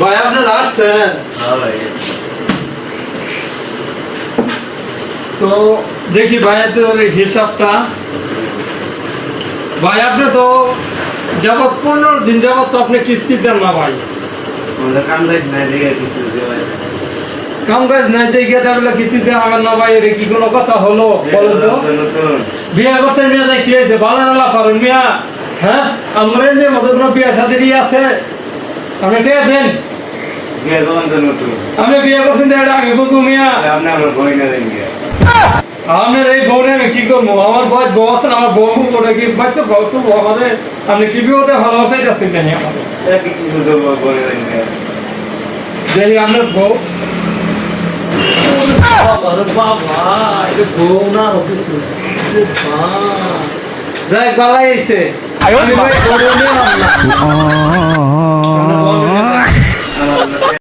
ভাই আপনি আসছেন তো দেখি ভাইয়াদের হিসাবটা। ভাই আপনি তো যাবত 15 দিন যাবত তো আপনি কিস্তি দেন না ভাই। কাম কাজ নাই দেখে তাহলে কিস্তি দেওয়া হবে না ভাই, এটা কি কোনো কথা হলো বলেন তো? বিয়ে করতে নিয়ে যায় কি হয়েছে, ভালো না পারেন মিয়া? হ্যাঁ আমরা যে মতো কোনো বিয়ে সাথে আছে আপনি টেয়া দেন। আমি বিয়ে করছেন আমি বুঝবো মিয়া? আপনার এই বউরে আমি কি করবো? আমার বয়স বউ আছেন, আমার বউ করে কি বাচ্চা বউ তো আমাদের আপনি কি বিয়েতে ভালোবাসাই যাচ্ছেন কেন আমাদের? দেখি আপনার বউ যাই পালাই আইছে। আমি ভাই